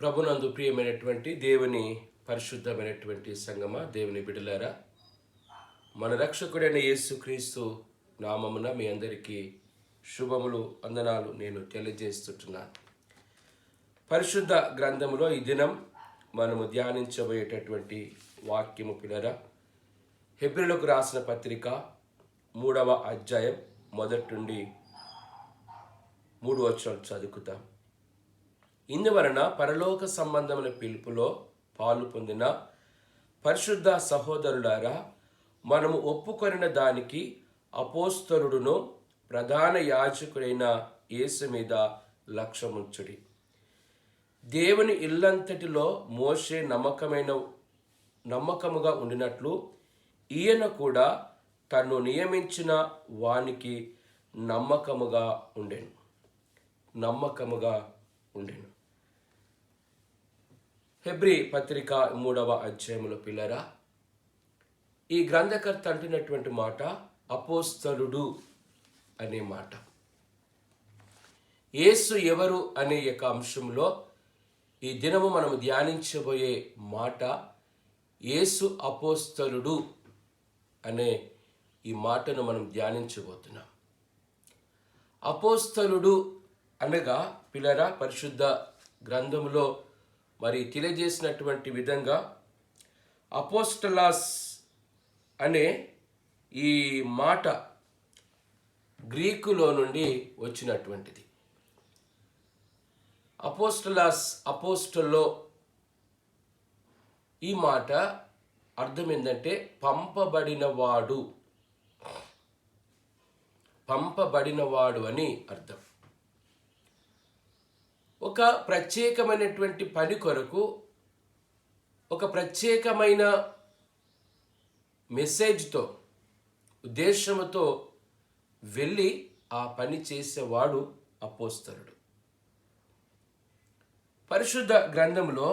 ప్రభునందు ప్రియమైనటువంటి దేవుని పరిశుద్ధమైనటువంటి సంగమ, దేవుని బిడ్డలారా, మన రక్షకుడైన యేసుక్రీస్తు నామమున మీ అందరికీ శుభములు, వందనాలు నేను తెలియజేస్తున్నాను. పరిశుద్ధ గ్రంథములో ఈ దినం మనము ధ్యానించబోయేటటువంటి వాక్యము పిల్లరా, హెబ్రీయులకు రాసిన పత్రిక 3వ అధ్యాయం మొదటి నుండి 3 వచనాలు చదువుకుతాం. ఇందువలన పరలోక సంబంధమైన పిలుపులో పాలు పొందిన పరిశుద్ధ సహోదరులారా, మనము ఒప్పుకొనిన దానికి అపోస్తలుడును ప్రధాన యాజకుడైన యేసు మీద లక్ష్యముంచుడి. దేవుని ఇల్లంతటిలో మోషే నమ్మకముగా ఉండినట్లు ఈయన కూడా తను నియమించిన వానికి నమ్మకముగా ఉండెను. హెబ్రీ పత్రిక 3వ అధ్యాయములో పిల్లరా, ఈ గ్రంథకర్త అంటున్నటువంటి మాట అపోస్తలుడు అనే మాట. యేసు ఎవరు అనే యొక్క అంశంలో ఈ దినము మనము ధ్యానించబోయే మాట యేసు అపోస్తలుడు అనే ఈ మాటను మనం ధ్యానించబోతున్నాం. అపోస్తలుడు అనగా పిల్లరా, పరిశుద్ధ గ్రంథములో మరి తెలియజేసినటువంటి విధంగా అపోస్టలాస్ అనే ఈ మాట గ్రీకులో నుండి వచ్చినటువంటిది. అపోస్టలాస్, అపోస్టల్లో ఈ మాట అర్థం ఏంటంటే పంపబడినవాడు అని అర్థం. ఒక ప్రత్యేకమైనటువంటి పని కొరకు, ఒక ప్రత్యేకమైన మెసేజ్తో, ఉద్దేశంతో వెళ్ళి ఆ పని చేసేవాడు అపోస్తలుడు. పరిశుద్ధ గ్రంథంలో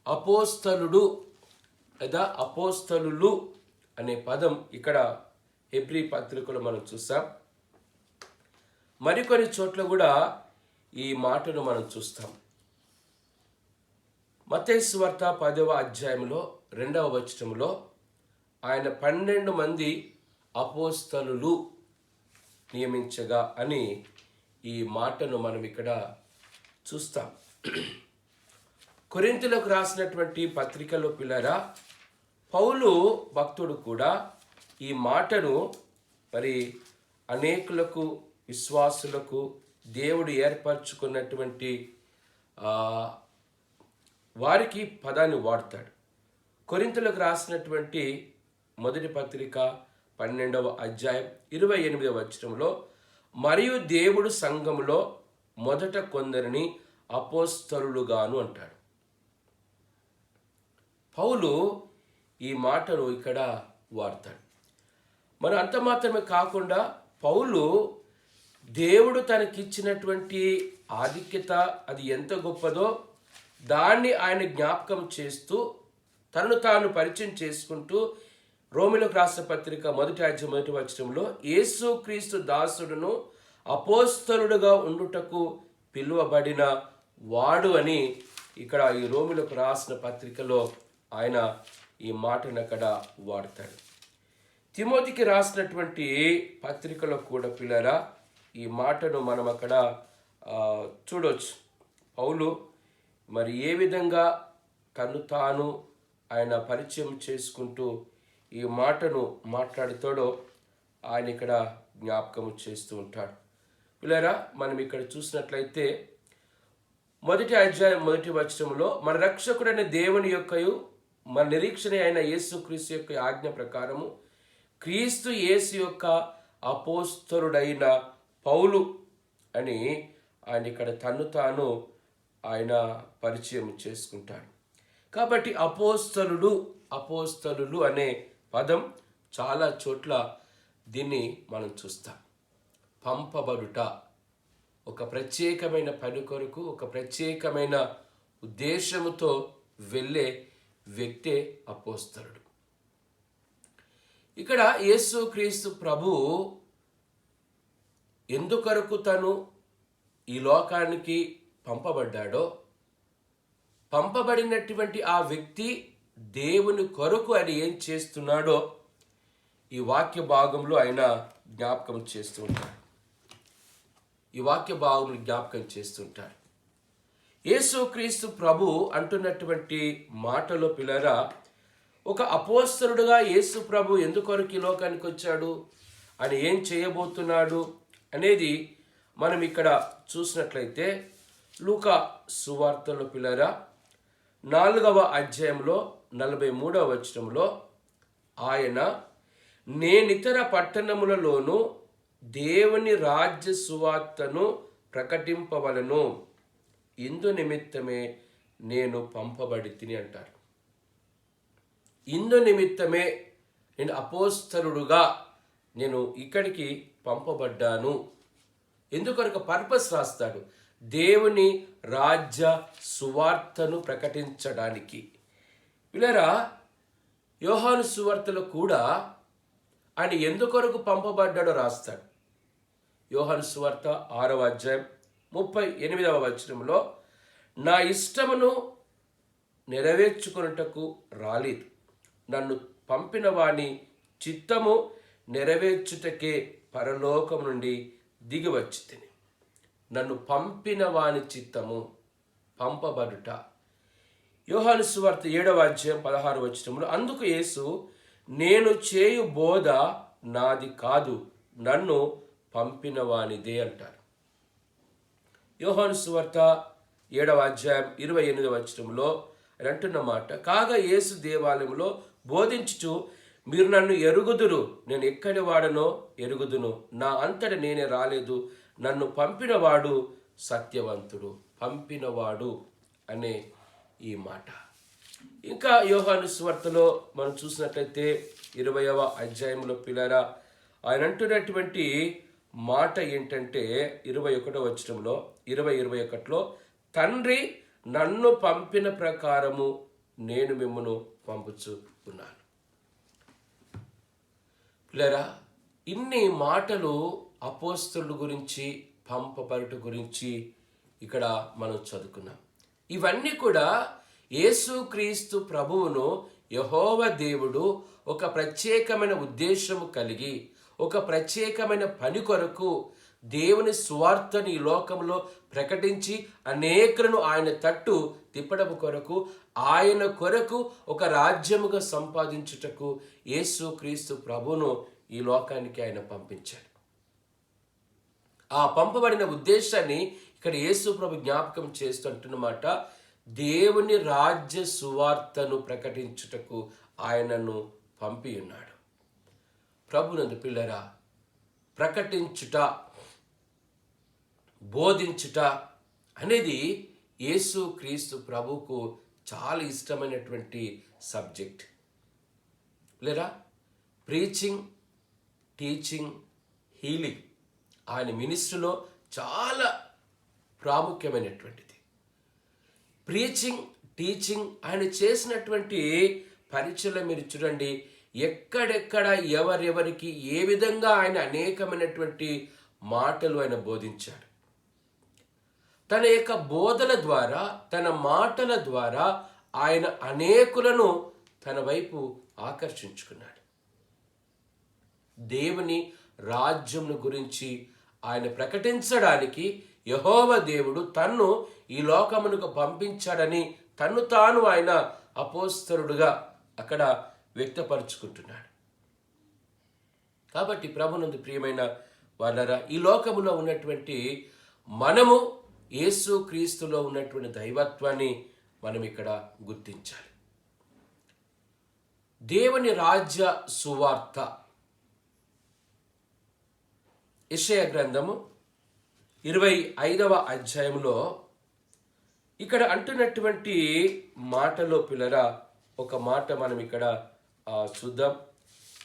అపోస్తలుడు లేదా అపోస్తలులు అనే పదం ఇక్కడ హెబ్రీ పత్రికలో మనం చూస్తాం. మరికొన్ని చోట్ల కూడా ఈ మాటను మనం చూస్తాం. మత్తయి సువార్త 10వ అధ్యాయంలో 2వ వచనంలో ఆయన 12 మంది అపోస్తలులు నియమించగా అని ఈ మాటను మనం ఇక్కడ చూస్తాం. కొరింథీయులకు రాసినటువంటి పత్రికలో పిల్లరా, పౌలు భక్తుడు కూడా ఈ మాటను మరి అనేకులకు, విశ్వాసులకు దేవుడు ఏర్పరచుకున్నటువంటి వారికి పదాన్ని వాడతాడు. కొరింథీయులకు రాసినటువంటి మొదటి పత్రిక 12వ అధ్యాయం 28వ వచనంలో, మరియు దేవుడు సంఘములో మొదట కొందరిని అపోస్తలులుగాను అంటాడు. పౌలు ఈ మాటను ఇక్కడ వాడతాడు. మరి అంత మాత్రమే కాకుండా పౌలు దేవుడు తనకిచ్చినటువంటి ఆధిక్యత అది ఎంత గొప్పదో దాన్ని ఆయన జ్ఞాపకం చేస్తూ తనను తాను పరిచయం చేసుకుంటూ రోమీయులకు రాసిన పత్రిక 1వ అధ్యాయం 1వ వచనంలో యేసుక్రీస్తు దాసుడును అపోస్తలుడుగా ఉండుటకు పిలువబడిన వాడు అని ఇక్కడ ఈ రోమీయులకు రాసిన పత్రికలో ఆయన ఈ మాటను అక్కడ వాడతాడు. తిమోతికి రాసినటువంటి పత్రికలో కూడా పిల్లరా ఈ మాటను మనం అక్కడ చూడవచ్చు. పౌలు మరి ఏ విధంగా తను తాను ఆయన పరిచయం చేసుకుంటూ ఈ మాటను మాట్లాడుతాడో ఆయన ఇక్కడ జ్ఞాపకం చేస్తూ ఉంటాడు. పిల్లరా, మనం ఇక్కడ చూసినట్లయితే 1వ అధ్యాయం 1వ వచనంలో మన రక్షకుడైన దేవుని యొక్కయు మన నిరీక్షణ అయిన యేసుక్రీస్తు యొక్క ఆజ్ఞ ప్రకారము క్రీస్తు యేసు యొక్క అపోస్తలుడైన పౌలు అని ఆయన ఇక్కడ తన్ను తాను ఆయన పరిచయం చేసుకుంటాడు. కాబట్టి అపోస్తలులు అనే పదం చాలా చోట్ల దీన్ని మనం చూస్తాం. పంపబడుట, ఒక ప్రత్యేకమైన పని కొరకు, ఒక ప్రత్యేకమైన ఉద్దేశముతో వెళ్ళే వ్యక్తే అపోస్తలుడు. ఇక్కడ యేసుక్రీస్తు ప్రభు ఎందుకొరకు తను ఈ లోకానికి పంపబడ్డాడో పంపబడినటువంటి ఆ వ్యక్తి దేవుని కొరకు ఆయన ఏం చేస్తున్నాడో ఈ వాక్య భాగంలో ఆయన జ్ఞాపకం చేస్తూ ఉంటాడు. ఈ వాక్య భాగంలో జ్ఞాపకం చేస్తుంటాడు. యేసుక్రీస్తు ప్రభు అంటున్నటువంటి మాటలో పిల్లరా, ఒక అపోస్తలుడుగా యేసు ప్రభు ఎందుకొరకు ఈ లోకానికి వచ్చాడు, ఆయన ఏం చేయబోతున్నాడు అనేది మనం ఇక్కడ చూసినట్లయితే లూకా సువార్తలో పిల్లరా 4వ అధ్యాయంలో 43వ వచనంలో ఆయన, నేనితర పట్టణములలోనూ దేవుని రాజ్య సువార్తను ప్రకటింపవలను, ఇందు నిమిత్తమే నేను పంపబడి తిని అంటారు. ఇందు నిమిత్తమే నేను అపోస్తలుడుగా నేను ఇక్కడికి పంపబడ్డాను. ఎందుకొరకు పర్పస్ రాస్తాడు, దేవుని రాజ్య సువార్తను ప్రకటించడానికి. పిల్లరా, యోహాను సువార్తలో కూడా ఆయన ఎందుకొరకు పంపబడ్డాడో రాస్తాడు. యోహాను సువార్త 6వ అధ్యాయం 38వ వచనంలో, నా ఇష్టమును నెరవేర్చుకొనుటకు రాలేదు, నన్ను పంపిన వాని చిత్తము నెరవేర్చుటకే పరలోకం నుండి దిగి వచ్చి తిని. నన్ను పంపిన వాని చిత్తము, పంపబడుట. యోహాను సువార్త 7వ అధ్యాయం 16వ వచనంలో, అందుకు యేసు, నేను చేయు బోధ నాది కాదు, నన్ను పంపిన వానిదే అంటారు. యోహాను సువార్త 7వ అధ్యాయం 28వ వచనంలో ఆయన అంటున్న మాట, కాగా యేసు దేవాలయంలో బోధించుచు, మీరు నన్ను ఎరుగుదురు, నేను ఎక్కడి వాడనో ఎరుగుదును, నా అంతట నేనే రాలేదు, నన్ను పంపినవాడు సత్యవంతుడు. పంపినవాడు అనే ఈ మాట. ఇంకా యోహాను సువార్తలో మనం చూసినట్లయితే 20వ అధ్యాయంలో పిల్లరా ఆయన అంటున్నటువంటి మాట ఏంటంటే 21వ వచనంలో 20:21లో, తండ్రి నన్ను పంపిన ప్రకారము నేను మిమ్మును పంపుచు ఉన్నాను. పిల్లరా, ఇన్ని మాటలు అపోస్తలుల గురించి, పంపబడుట గురించి ఇక్కడ మనం చదువుకున్నాం. ఇవన్నీ కూడా యేసుక్రీస్తు ప్రభువును యెహోవా దేవుడు ఒక ప్రత్యేకమైన ఉద్దేశము కలిగి, ఒక ప్రత్యేకమైన పని కొరకు దేవుని సువార్తని ఈ లోకంలో ప్రకటించి అనేకులను ఆయన తట్టు తిప్పడం కొరకు, ఆయన కొరకు ఒక రాజ్యముగా సంపాదించుటకు యేసుక్రీస్తు ప్రభువును ఈ లోకానికి ఆయన పంపించాడు. ఆ పంపబడిన ఉద్దేశాన్ని ఇక్కడ యేసు ప్రభు జ్ఞాపకం చేస్తూ అంటున్నమాట, దేవుని రాజ్య సువార్తను ప్రకటించుటకు ఆయనను పంపి ఉన్నాడు. ప్రభునందు పిల్లరా, ప్రకటించుట, బోధించుట అనేది యేసుక్రీస్తు ప్రభువుకు చాలా ఇష్టమైనటువంటి సబ్జెక్ట్. లేదా ప్రీచింగ్, టీచింగ్, హీలింగ్ ఆయన మినిస్ట్రీలో చాలా ప్రాముఖ్యమైనటువంటిది. ప్రీచింగ్, టీచింగ్ ఆయన చేసినటువంటి పరిచయలో మీరు చూడండి, ఎక్కడెక్కడ ఎవరెవరికి ఏ విధంగా ఆయన అనేకమైనటువంటి మాటలు ఆయన బోధించాడు. తన యొక్క బోధల ద్వారా, తన మాటల ద్వారా ఆయన అనేకులను తన వైపు ఆకర్షించుకున్నాడు. దేవుని రాజ్యంను గురించి ఆయన ప్రకటించడానికి యెహోవా దేవుడు తన్ను ఈ లోకమునకు పంపించాడని తన్ను తాను ఆయన అపోస్తలుడుగా అక్కడ వ్యక్తపరుచుకుంటున్నాడు. కాబట్టి ప్రభునందు ప్రియమైన వాళ్ళరా, ఈ లోకములో ఉన్నటువంటి మనము యేసుక్రీస్తులో ఉన్నటువంటి దైవత్వాన్ని మనం ఇక్కడ గుర్తించాలి. దేవుని రాజ్య సువార్త, యెషయా గ్రంథము 25వ అధ్యాయంలో ఇక్కడ అంటున్నటువంటి మాటలో పిల్లరా ఒక మాట మనం ఇక్కడ చూద్దాం.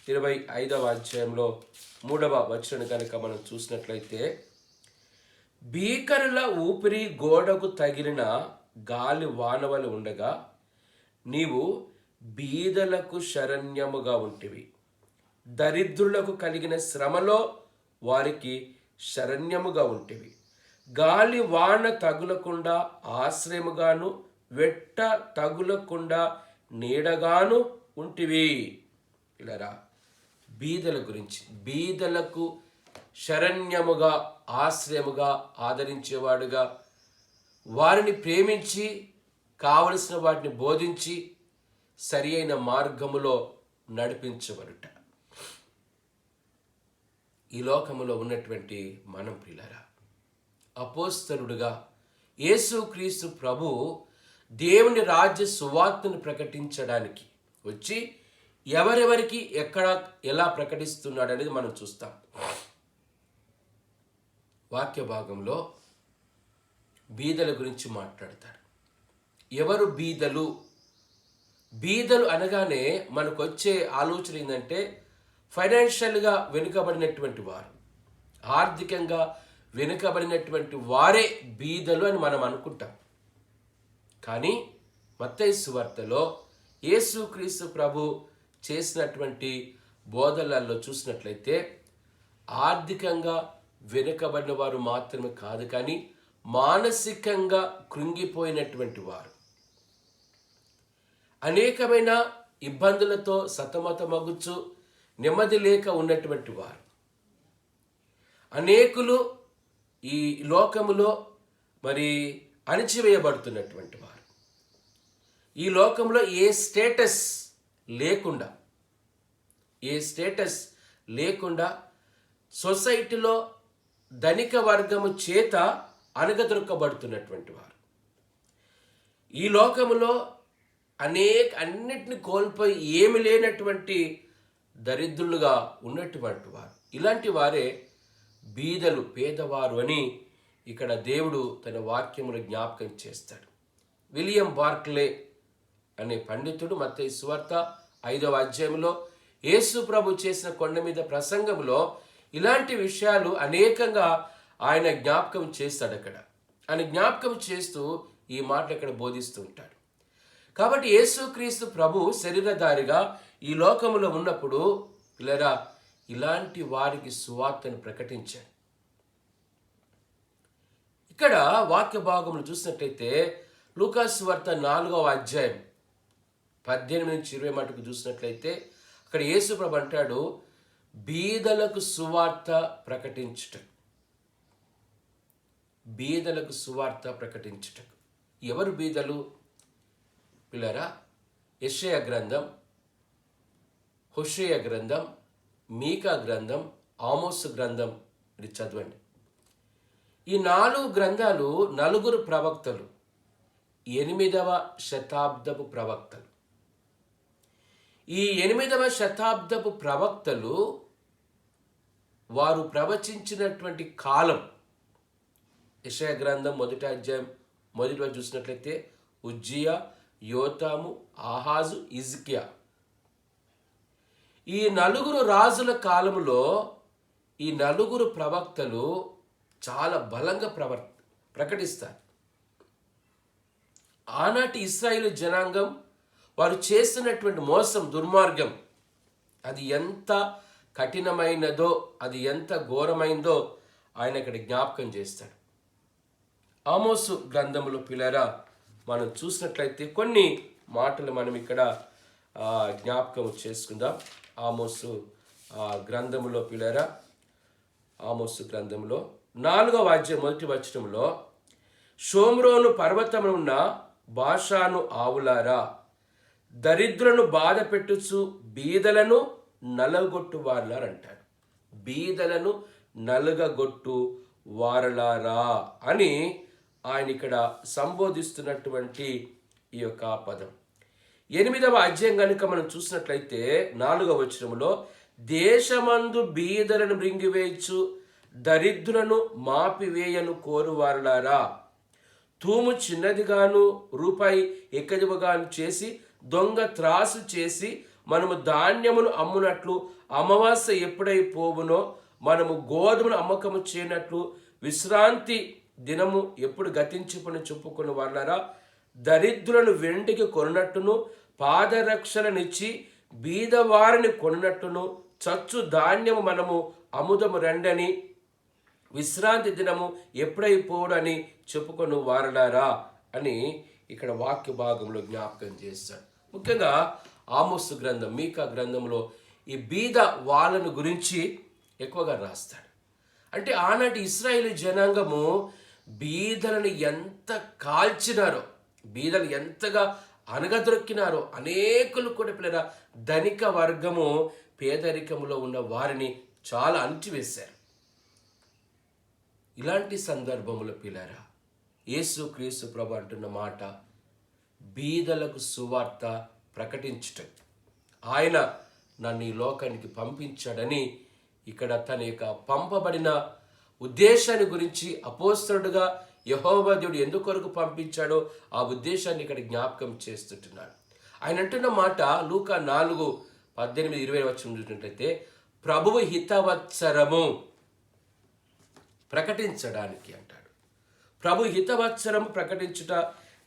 25వ అధ్యాయంలో 3వ వచనం కనుక మనం చూసినట్లయితే, భీకరుల ఊపిరి గోడకు తగిలిన గాలి వానవలు ఉండగా నీవు బీదలకు శరణ్యముగా ఉంటివి, దరిద్రులకు కలిగిన శ్రమలో వారికి శరణ్యముగా ఉంటివి, గాలి వాన తగులకుండా ఆశ్రయముగాను వెట్ట తగులకుండా నీడగాను ఉంటివి. ఇలారా బీదల గురించి, బీదలకు శరణ్యముగా, ఆశ్రయముగా, ఆదరించేవాడుగా, వారిని ప్రేమించి కావలసిన వాటిని బోధించి సరి అయిన మార్గములో నడిపించబడుట. ఈ లోకములో ఉన్నటువంటి మనం ప్రియులారా, అపోస్తలుడుగా యేసుక్రీస్తు ప్రభు దేవుని రాజ్య సువార్తను ప్రకటించడానికి వచ్చి ఎవరెవరికి ఎక్కడ ఎలా ప్రకటిస్తున్నాడు అనేది మనం చూస్తాం. వాక్య భాగంలో బీదల గురించి మాట్లాడతారు. ఎవరు బీదలు? బీదలు అనగానే మనకు వచ్చే ఆలోచన ఏంటంటే ఫైనాన్షియల్గా వెనుకబడినటువంటి వారు, ఆర్థికంగా వెనుకబడినటువంటి వారే బీదలు అని మనం అనుకుంటాం. కానీ మత్తయి సువార్తలో యేసుక్రీస్తు ప్రభు చేసినటువంటి బోధనలలో చూసినట్లయితే ఆర్థికంగా వెనుకబడిన వారు మాత్రమే కాదు, కానీ మానసికంగా కృంగిపోయినటువంటి వారు, అనేకమైన ఇబ్బందులతో సతమతమగుచు నెమ్మది లేక ఉన్నటువంటి వారు, అనేకులు ఈ లోకములో అణిచివేయబడుతున్నటువంటి వారు, ఈ లోకంలో ఏ స్టేటస్ లేకుండా సొసైటీలో ధనిక వర్గము చేత అణగదొక్కబడుతున్నటువంటి వారు, ఈ లోకములో అన్నిటిని కోల్పోయి ఏమి లేనటువంటి దరిద్రులుగా ఉన్నటువంటి వారు, ఇలాంటి వారే బీదలు, పేదవారు అని ఇక్కడ దేవుడు తన వాక్యమును జ్ఞాపకం చేస్తాడు. విలియం బార్క్లే అనే పండితుడు మత్తయి సువార్త 5వ అధ్యాయంలో యేసు ప్రభు చేసిన కొండ మీద ప్రసంగంలో ఇలాంటి విషయాలు అనేకంగా ఆయన జ్ఞాపకం చేస్తాడు. ఆయన జ్ఞాపకం చేస్తూ ఈ మాటలు ఇక్కడ బోధిస్తూ ఉంటాడు. కాబట్టి యేసుక్రీస్తు ప్రభు శరీరధారిగా ఈ లోకములో ఉన్నప్పుడు లేదా ఇలాంటి వారికి సువార్తను ప్రకటించాడు. ఇక్కడ వాక్య భాగములు చూసినట్లయితే లూకాసు వార్త 4వ అధ్యాయం 18 నుంచి 20 మటుకు చూసినట్లయితే అక్కడ యేసు ప్రభు అంటాడు, బీదలకు సువార్త ప్రకటించుటకు. బీదలకు సువార్త ప్రకటించుటకు. ఎవరు బీదలు పిల్లరా? యెషయా గ్రంథం, హోషేయ గ్రంథం, మీకా గ్రంథం, ఆమోసు గ్రంథం ఇది చదవండి. ఈ 4 గ్రంథాలు 4 ప్రవక్తలు, 8వ శతాబ్దపు ప్రవక్తలు. ఈ 8వ శతాబ్దపు ప్రవక్తలు వారు ప్రవచించినటువంటి కాలం, యెషయా గ్రంథం 1వ అధ్యాయం 1వ చూసినట్లయితే ఉజ్జియా, యోతాము, ఆహాజు, హిజ్కియా. ఈ 4 రాజుల కాలంలో ఈ 4 ప్రవక్తలు చాలా బలంగా ప్రకటిస్తారు. ఆనాటి ఇశ్రాయేలు జనాంగం వారు చేస్తున్నటువంటి మోసం, దుర్మార్గం అది ఎంత కఠినమైనదో, అది ఎంత ఘోరమైందో ఆయన ఇక్కడ జ్ఞాపకం చేస్తాడు. ఆమోసు గ్రంథములో పిల్లరా మనం చూసినట్లయితే కొన్ని మాటలు మనం ఇక్కడ జ్ఞాపకం చేసుకుందాం. ఆమోసు గ్రంథములో పిల్లరా, ఆమోసు గ్రంథంలో 4వ అధ్యాయం 1వ వచనంలో, షోమ్రోను పర్వతమున ఉన్న బాషాను ఆవులారా, దరిద్రులను బాధ పెట్టుచు బీదలను నలగొట్టు వారలారంటాడు. బీదలను నలగగొట్టు వారలారా అని ఆయన ఇక్కడ సంబోధిస్తున్నటువంటి ఈ యొక్క పదం. 8వ అధ్యాయం కనుక మనం చూసినట్లయితే 4వ వచనంలో, దేశమందు బీదలను మృంగివేయచ్చు, దరిద్రులను మాపివేయను కోరువారలారా, తూము చిన్నదిగాను రూపాయి ఎక్కువగాను చేసి దొంగ త్రాసు చేసి మనము ధాన్యమును అమ్మునట్లు అమావాస్య ఎప్పుడైపోవునో మనము గోధుమను అమ్మకము చేయనట్లు విశ్రాంతి దినము ఎప్పుడు గతించుకుని చెప్పుకుని వాళ్ళరా, దరిద్రులను వెండికి కొన్నట్టును పాదరక్షలనిచ్చి బీదవారిని కొన్నట్టును చచ్చు ధాన్యము మనము అముదము రండని విశ్రాంతి దినము ఎప్పుడైపోడని చెప్పుకొని వారలారా అని ఇక్కడ వాక్య భాగంలో జ్ఞాపకం చేస్తాడు. ముఖ్యంగా ఆమోసు గ్రంథం, మీకా గ్రంథంలో ఈ బీద వాళ్ళను గురించి ఎక్కువగా రాస్తాడు. అంటే ఆనాటి ఇశ్రాయేలు జనాంగము బీదలను ఎంత కాల్చినారో, బీదలు ఎంతగా అనగదొక్కినారో, అనేకులు కూడా పిల్లరా ధనిక వర్గము పేదరికంలో ఉన్న వారిని చాలా అణిచివేశారు. ఇలాంటి సందర్భముల పిల్లరా యేసు క్రీస్తు ప్రభు అంటున్న మాట, బీదలకు సువార్త ప్రకటించుట. ఆయన నన్ను ఈ లోకానికి పంపించాడని ఇక్కడ తన యొక్క పంపబడిన ఉద్దేశాన్ని గురించి అపోస్తలుడుగా యెహోవా దేవుడు ఎందుకొరకు పంపించాడో ఆ ఉద్దేశాన్ని ఇక్కడ జ్ఞాపకం చేస్తుంటున్నాడు. ఆయన అంటున్న మాట లూకా 4:18-20 వచనం చూసినట్లయితే, ప్రభువు హితవత్సరము ప్రకటించడానికి అంటాడు. ప్రభు హితవత్సరం ప్రకటించుట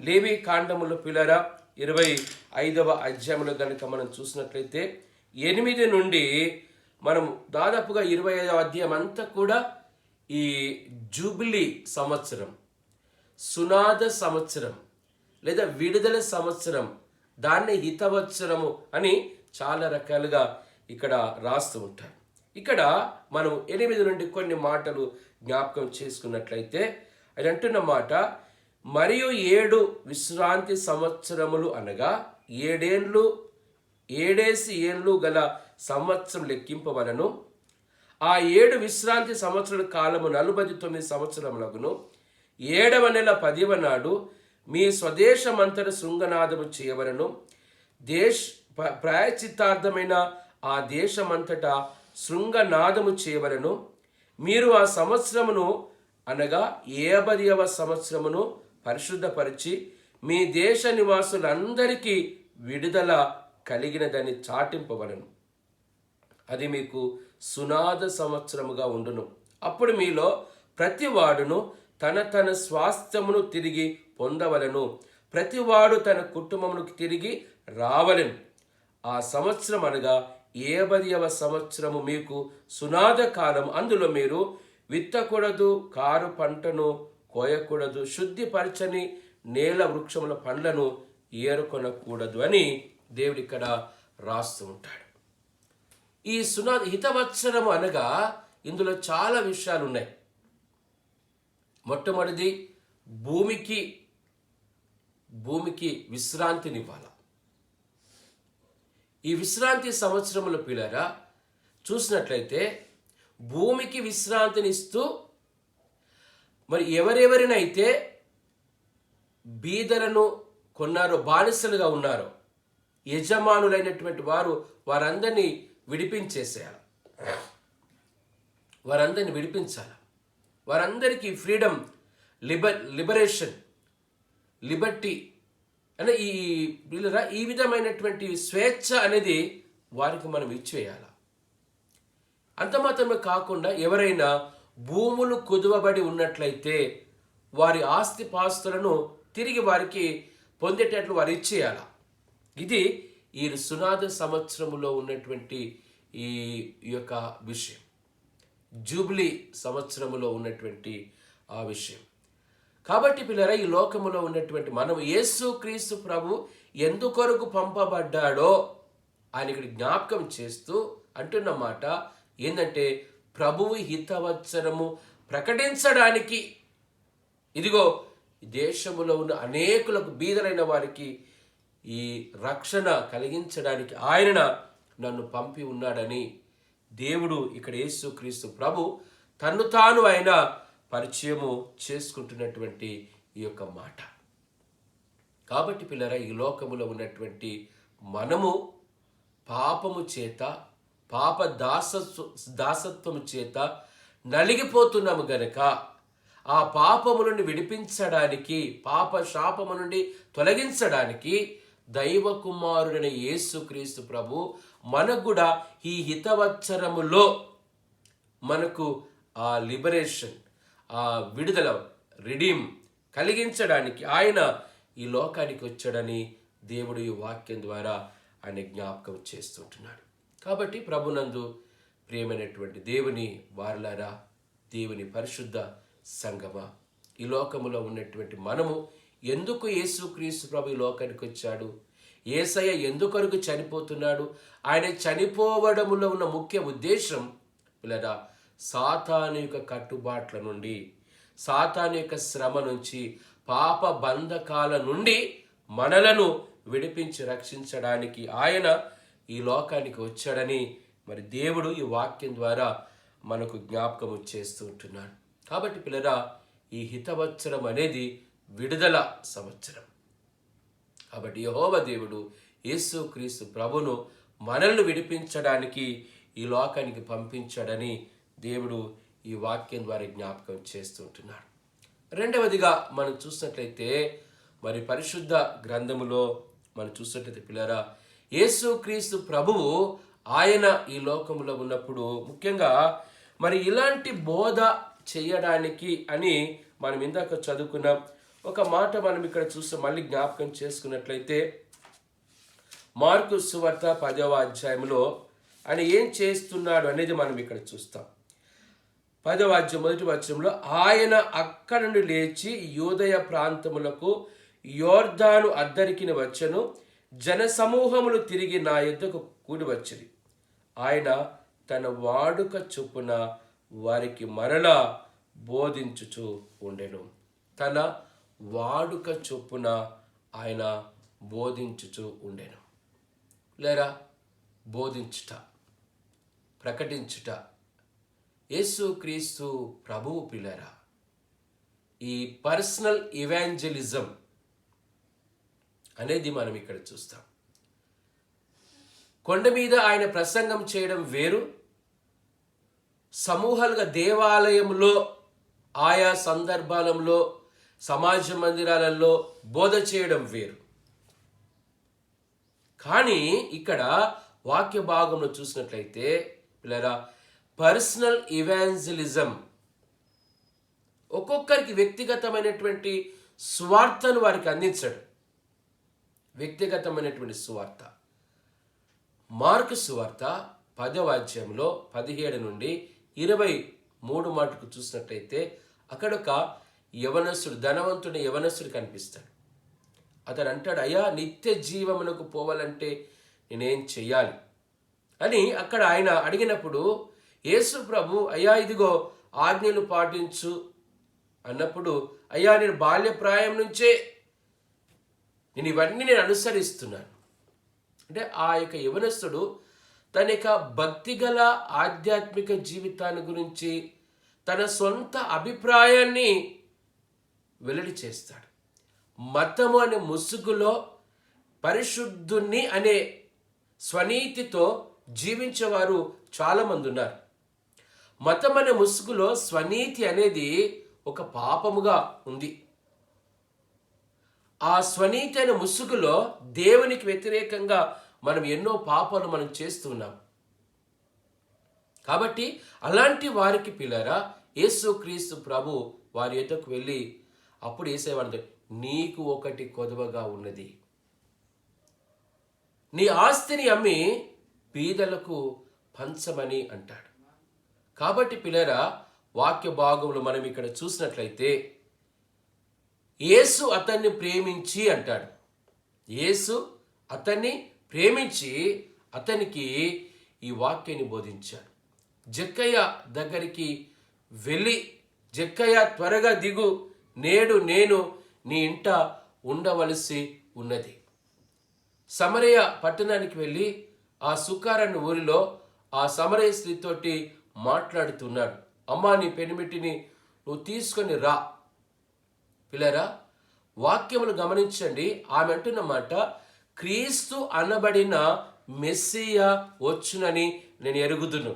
లేవి కాండముల పిల్లరా 25వ అధ్యాయంలో కనుక మనం చూసినట్లయితే 8 నుండి మనం దాదాపుగా 25వ అధ్యాయం అంతా కూడా ఈ జూబిలీ సంవత్సరం, సునాద సంవత్సరం లేదా విడుదల సంవత్సరం, దాన్ని హితవత్సరము అని చాలా రకాలుగా ఇక్కడ రాస్తూ ఉంటారు. ఇక్కడ మనం 8 నుండి కొన్ని మాటలు జ్ఞాపకం చేసుకున్నట్లయితే అది అంటున్న మాట, మరియు 7 విశ్రాంతి సంవత్సరములు అనగా 7 ఏళ్ళు గల సంవత్సరం లెక్కింపవలను. ఆ 7 విశ్రాంతి సంవత్సరాల కాలము 49 సంవత్సరములగును. 7వ నెల 10వ నాడు మీ స్వదేశమంతట శృంగనాదము చేయవలను. ప్రాయచిత్తార్థమైన ఆ దేశమంతటా శృంగనాదము చేయవలను. మీరు ఆ సంవత్సరమును అనగా 50వ సంవత్సరమును పరిశుద్ధపరిచి మీ దేశ నివాసులందరికీ విడుదల కలిగినదని చాటింపవలను. అది మీకు సునాద సంవత్సరముగా ఉండును. అప్పుడు మీలో ప్రతివాడును తన స్వాస్థ్యమును తిరిగి పొందవలను. ప్రతివాడు తన కుటుంబమునికి తిరిగి రావలను. ఆ సంవత్సరం అనగా 50వ సంవత్సరము మీకు సునాద కాలం. అందులో మీరు విత్తకూడదు, కారు పంటను కోయకూడదు, శుద్ధిపరచని నేల వృక్షముల పండ్లను ఏరుకొనకూడదు అని దేవుడు ఇక్కడ రాస్తూ ఉంటాడు. ఈ సునాద హితవత్సరము అనగా ఇందులో చాలా విషయాలు ఉన్నాయి. మొట్టమొదటిది భూమికి విశ్రాంతినివ్వాలి. ఈ విశ్రాంతి సంవత్సరముల పిల్లరా చూసినట్లయితే భూమికి విశ్రాంతినిస్తూ మరి ఎవరెవరినైతే బీదలను కొన్నారో, బానిసలుగా ఉన్నారో, యజమానులైనటువంటి వారందరినీ విడిపించేసేయాలి. వారందరినీ విడిపించాలి. వారందరికీ ఫ్రీడమ్, లిబరేషన్, లిబర్టీ అంటే ఈ విధమైనటువంటి స్వేచ్ఛ అనేది వారికి మనం ఇచ్చివేయాలి. అంత మాత్రమే కాకుండా ఎవరైనా భూములు కుదువబడి ఉన్నట్లయితే వారి ఆస్తిపాస్తులను తిరిగి వారికి పొందేటట్లు వారు ఇచ్చేయాలి. ఇది ఈ సునాద సంవత్సరములో ఉన్నటువంటి ఈ యొక్క విషయం, జూబ్లీ సంవత్సరములో ఉన్నటువంటి ఆ విషయం. కాబట్టి పిల్లరా, ఈ లోకములో ఉన్నటువంటి మనం యేసు క్రీస్తు ప్రభు ఎందుకొరకు పంపబడ్డాడో ఆయన ఇక్కడ జ్ఞాపకం చేస్తూ అంటున్న మాట ఏంటంటే, ప్రభువు హితవత్సరము ప్రకటించడానికి, ఇదిగో దేశములో ఉన్న అనేకులకు బీదలైన వారికి ఈ రక్షణ కలిగించడానికి ఆయన నన్ను పంపి ఉన్నాడని దేవుడు ఇక్కడ యేసు క్రీస్తు ప్రభు తన్ను తాను ఆయన పరిచయము చేసుకుంటున్నటువంటి ఈ యొక్క మాట. కాబట్టి పిల్లరా, ఈ లోకములో ఉన్నటువంటి మనము పాపము చేత, పాప దాసత్వము చేత నలిగిపోతున్నాము గనక ఆ పాపము నుండి విడిపించడానికి, పాప శాపము నుండి తొలగించడానికి దైవ కుమారుడైన యేసు క్రీస్తు ప్రభు మనకు కూడా ఈ హితవత్సరములో మనకు ఆ లిబరేషన్, ఆ విడుదల, రిడీమ్ కలిగించడానికి ఆయన ఈ లోకానికి వచ్చాడని దేవుడు ఈ వాక్యం ద్వారా ఆయన జ్ఞాపకం చేస్తుంటున్నాడు. కాబట్టి ప్రభునందు ప్రియమైనటువంటి దేవుని వారలారా, దేవుని పరిశుద్ధ సంగమా, ఈ లోకములో ఉన్నటువంటి మనము ఎందుకు యేసుక్రీస్తు ప్రభు ఈ లోకానికి వచ్చాడు, యేసయ్య ఎందుకొరకు చనిపోతున్నాడు, ఆయన చనిపోవడంలో ఉన్న ముఖ్య ఉద్దేశం పిల్లరా సాతాను యొక్క కట్టుబాట్ల నుండి, సాతాను యొక్క శ్రమ నుంచి, పాప బంధకాల నుండి మనలను విడిపించి రక్షించడానికి ఆయన ఈ లోకానికి వచ్చాడని మరి దేవుడు ఈ వాక్యం ద్వారా మనకు జ్ఞాపకం చేస్తూ ఉంటున్నాడు. కాబట్టి పిల్లరా ఈ హితవత్సరం అనేది విడుదల సంవత్సరం. కాబట్టి యెహోవా దేవుడు యేసుక్రీస్తు ప్రభును మనల్ని విడిపించడానికి ఈ లోకానికి పంపించాడని దేవుడు ఈ వాక్యం ద్వారా జ్ఞాపకం చేస్తుంటున్నాడు. రెండవదిగా మనం చూసినట్లయితే మరి పరిశుద్ధ గ్రంథములో మనం చూసినట్లయితే పిల్లరా యేసుక్రీస్తు ప్రభువు ఆయన ఈ లోకంలో ఉన్నప్పుడు ముఖ్యంగా మరి ఇలాంటి బోధ చేయడానికి అని మనం ఇందాక చదువుకున్నాం. ఒక మాట మనం ఇక్కడ చూస్తే మళ్ళీ జ్ఞాపకం చేసుకున్నట్లయితే మార్కు సువార్త 10వ అధ్యాయంలో ఆయన ఏం చేస్తున్నాడు అనేది మనం ఇక్కడ చూస్తాం. 10వ అధ్యాయం 1వ వచనంలో ఆయన అక్కడ నుండి లేచి యూదయ ప్రాంతములకు యోర్దాను అద్దరికి వచ్చెను, జన సమూహములు తిరిగి నా యొద్దకు కూడి వచ్చిరి. ఆయన తన వాడుక చొప్పున వారికి మరలా బోధించుచు ఉండెను. తన వాడుక చొప్పున ఆయన బోధించుచు ఉండెను. లేరా బోధించుట, ప్రకటించుట యేసుక్రీస్తు ప్రభువు పిల్లరా ఈ పర్సనల్ ఇవాంజలిజం అనేది మనం ఇక్కడ చూస్తాం. కొండ మీద ఆయన ప్రసంగం చేయడం వేరు, సమూహాలుగా దేవాలయంలో ఆయా సందర్భాలలో సమాజ మందిరాలలో బోధ చేయడం వేరు. కానీ ఇక్కడ వాక్య భాగంలో చూసినట్లయితే పిల్లరా పర్సనల్ ఇవాంజలిజం, ఒక్కొక్కరికి వ్యక్తిగతమైనటువంటి స్వార్థను వారికి అందించడం. వ్యక్తిగతమైనటువంటి సువార్త మార్కు సువార్త 10వ అధ్యాయంలో 17 నుండి 23 మాటకు చూసినట్లయితే అక్కడ ఒక యవనస్తుడు, ధనవంతుడి యవనస్తుడు కనిపిస్తాడు. అతడు అంటాడు, అయ్యా నిత్య జీవమునకు పోవాలంటే నేనేం చెయ్యాలి అని అక్కడ ఆయన అడిగినప్పుడు యేసు ప్రభు అయ్యా ఇదిగో ఆజ్ఞలు పాటించు అన్నప్పుడు, అయ్యా నేను బాల్యప్రాయం నుంచే నేను ఇవన్నీ అనుసరిస్తున్నాను అంటే ఆ యొక్క యవనస్తుడు తన యొక్క భక్తిగల ఆధ్యాత్మిక జీవితాన్ని గురించి తన సొంత అభిప్రాయాన్ని వెల్లడి చేస్తాడు. మతము అనే ముసుగులో పరిశుద్ధుణ్ణి అనే స్వనీతితో జీవించేవారు చాలామంది ఉన్నారు. మతం అనే ముసుగులో స్వనీతి అనేది ఒక పాపముగా ఉంది. ఆ స్వనీతి అనే ముసుగులో దేవునికి వ్యతిరేకంగా మనం ఎన్నో పాపాలు మనం చేస్తున్నాం. కాబట్టి అలాంటి వారికి పిల్లరా యేసుక్రీస్తు ప్రభు వారి యొద్దకు వెళ్ళి అప్పుడు యేసేవాడు, నీకు ఒకటి కొదువగా ఉన్నది, నీ ఆస్తిని అమ్మి బీదలకు పంచమని అంటాడు. కాబట్టి పిల్లరా వాక్య భాగంలో మనం ఇక్కడ చూసినట్లయితే యేసు అతన్ని ప్రేమించి అంటాడు. యేసు అతన్ని ప్రేమించి అతనికి ఈ వాక్యాన్ని బోధించాడు. జక్కయ్య దగ్గరికి వెళ్ళి, జక్కయ్య త్వరగా దిగు, నేడు నేను నీ ఇంట ఉండవలసి ఉన్నది. సమరయ పట్టణానికి వెళ్ళి ఆ సుకారణ ఊరిలో ఆ సమరయ స్త్రీతోటి మాట్లాడుతున్నాడు. అమ్మా నీ పెనిమిటిని నువ్వు తీసుకొని రా. పిల్లరా వాక్యములు గమనించండి. ఆమె అంటున్న మాట, క్రీస్తు అనబడిన మెస్సియా వచ్చునని నేను ఎరుగుదును.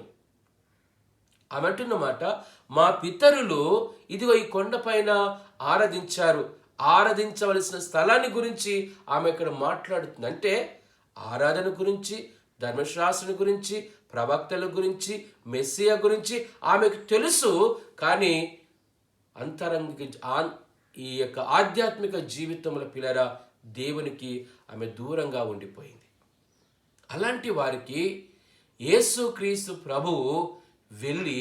ఆమె అంటున్న మాట, మా పితరులు ఇదిగో ఈ కొండపైన ఆరాధించారు, ఆరాధించవలసిన స్థలాన్ని గురించి ఆమె ఇక్కడ మాట్లాడుతుంది. అంటే ఆరాధన గురించి, ధర్మశాస్త్రం గురించి, ప్రవక్తల గురించి, మెస్సియా గురించి ఆమెకు తెలుసు. కానీ అంతరంగ ఈ యొక్క ఆధ్యాత్మిక జీవితంలో పిల్లరా దేవునికి ఆమె దూరంగా ఉండిపోయింది. అలాంటి వారికి యేసుక్రీస్తు ప్రభువు వెళ్ళి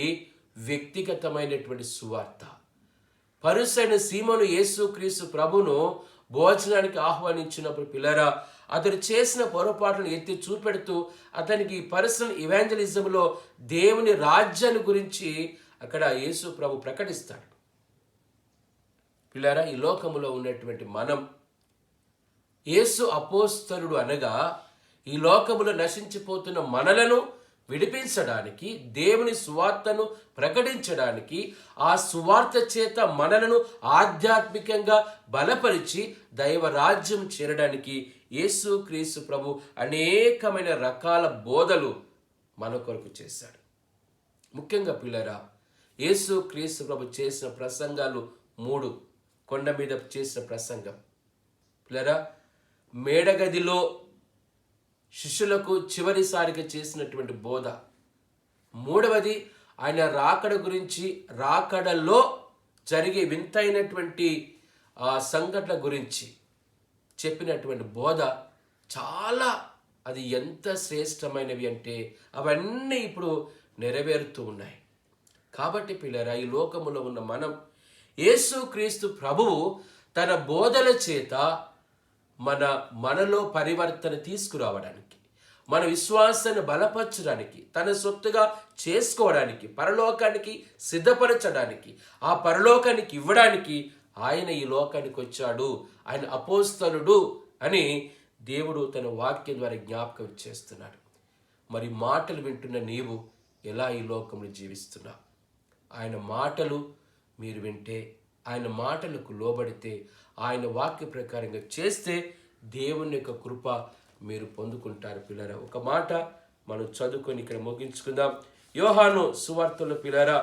వ్యక్తిగతమైనటువంటి సువార్త, పరిసైన సీమోను యేసుక్రీస్తు ప్రభును భోజనానికి ఆహ్వానించినప్పుడు పిల్లరా, అతడు చేసిన పొరపాట్లను ఎత్తి చూపెడుతూ అతనికి పర్సనల్ ఇవాంజలిజంలో దేవుని రాజ్యాన్ని గురించి అక్కడ యేసు ప్రభు ప్రకటిస్తాడు. పిల్లరా, ఈ లోకములో ఉన్నటువంటి మనం యేసు అపోస్తలుడు అనగా ఈ లోకములో నశించిపోతున్న మనలను విడిపించడానికి, దేవుని సువార్తను ప్రకటించడానికి, ఆ సువార్త చేత మనలను ఆధ్యాత్మికంగా బలపరిచి దైవ రాజ్యం చేరడానికి యేసుక్రీస్తు ప్రభు అనేకమైన రకాల బోధలు మన కొరకు చేశాడు. ముఖ్యంగా పిల్లరా, యేసుక్రీస్తు ప్రభు చేసిన ప్రసంగాలు 3. కొండ మీద చేసిన ప్రసంగం పిల్లరా, మేడగదిలో శిష్యులకు చివరిసారిగా చేసినటువంటి బోధ. 3వది ఆయన రాకడ గురించి, రాకడలో జరిగే వింతైనటువంటి సంఘటన గురించి చెప్పినటువంటి బోధ చాలా, అది ఎంత శ్రేష్టమైనవి అంటే అవన్నీ ఇప్పుడు నెరవేరుతూ ఉన్నాయి. కాబట్టి పిల్లరా, ఈ లోకములో ఉన్న మనం యేసుక్రీస్తు ప్రభువు తన బోధల చేత మనలో పరివర్తన తీసుకురావడానికి, మన విశ్వాసాన్ని బలపరచడానికి, తన సొత్తుగా చేసుకోవడానికి, పరలోకానికి సిద్ధపరచడానికి, ఆ పరలోకానికి ఇవ్వడానికి ఆయన ఈ లోకానికి వచ్చాడు. ఆయన అపోస్తలుడు అని దేవుడు తన వాక్యం ద్వారా జ్ఞాపకం చేస్తున్నాడు. మరి మాటలు వింటున్న నీవు ఎలా ఈ లోకంలో జీవిస్తున్నావు? ఆయన మాటలు మీరు వింటే, ఆయన మాటలకు లోబడితే, ఆయన వాక్య ప్రకారంగా చేస్తే దేవుని యొక్క కృప మీరు పొందుకుంటారు పిల్లరా. ఒక మాట మనం చదువుకొని ఇక్కడ ముగించుకుందాం. యోహాను సువార్తలో పిల్లరా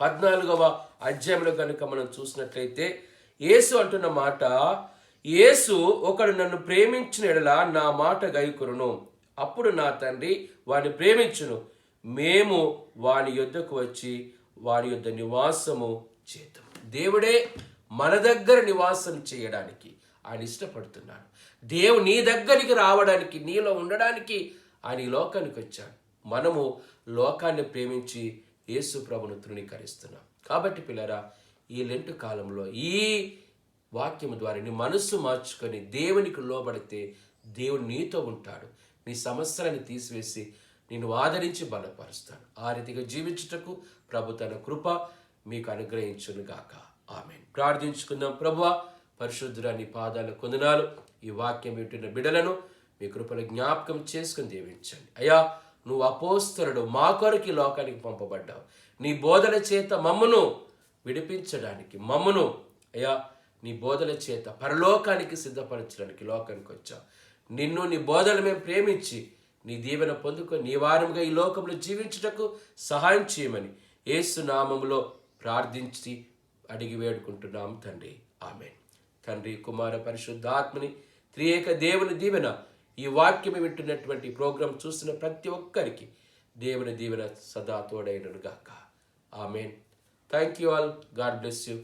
14వ అధ్యాయంలో కనుక మనం చూసినట్లయితే యేసు అంటున్న మాట, యేసు ఒకడు నన్ను ప్రేమించిన ఎడల నా మాట గైకొనును, అప్పుడు నా తండ్రి వాని ప్రేమించును, మేము వాని యొద్దకు వచ్చి వాని యొద్ద నివాసము చేద్దాము. దేవుడే మన దగ్గర నివాసం చేయడానికి ఆయన ఇష్టపడుతున్నాడు. దేవుడు నీ దగ్గరికి రావడానికి, నీలో ఉండడానికి ఆయన ఈ లోకానికి వచ్చాడు. మనము లోకాన్ని ప్రేమించి యేసు ప్రభును తృణీకరిస్తున్నాం. కాబట్టి పిల్లరా, ఈ లెంటు కాలంలో ఈ వాక్యము ద్వారా నీ మనస్సు మార్చుకొని దేవునికి లోబడితే దేవుడు నీతో ఉంటాడు. నీ సమస్యలను తీసివేసి నిన్ను ఆదరించి బలపరుస్తాడు. ఆ రీతిగా జీవించుటకు ప్రభు తన కృప మీకు అనుగ్రహించును గాక. ఆమేన్. ప్రార్థించుకుందాం. ప్రభువా, పరిశుద్ధుడా, నీ పాదాల కొందనాలు. ఈ వాక్యం వింటున్న బిడ్డలను మీ కృపను జ్ఞాపకం చేసుకుని దీవించండి. అయ్యా, నువ్వు అపోస్తలుడు, మా కొరకు ఈ లోకానికి పంపబడ్డావు. నీ బోధల చేత మమ్మను విడిపించడానికి, మమ్మను అయ్యా నీ బోధల చేత పరలోకానికి సిద్ధపరచడానికి లోకానికి వచ్చావు. నిన్ను, నీ బోధలు మేము ప్రేమించి నీ దీవెన పొందుకొని నీ వారముగా ఈ లోకంలో జీవించుటకు సహాయం చేయమని యేసు నామములో ప్రార్థించి అడిగి వేడుకుంటున్నాం తండ్రి. ఆమేన్. తండ్రి, కుమార, పరిశుద్ధాత్మని త్రియేక దేవుని దీవెన ఈ వాక్యం వింటున్నటువంటి ప్రోగ్రాం చూస్తున్న ప్రతి ఒక్కరికి దేవుని దీవెన సదా తోడైనను గాక. Amen. Thank you all. God bless you.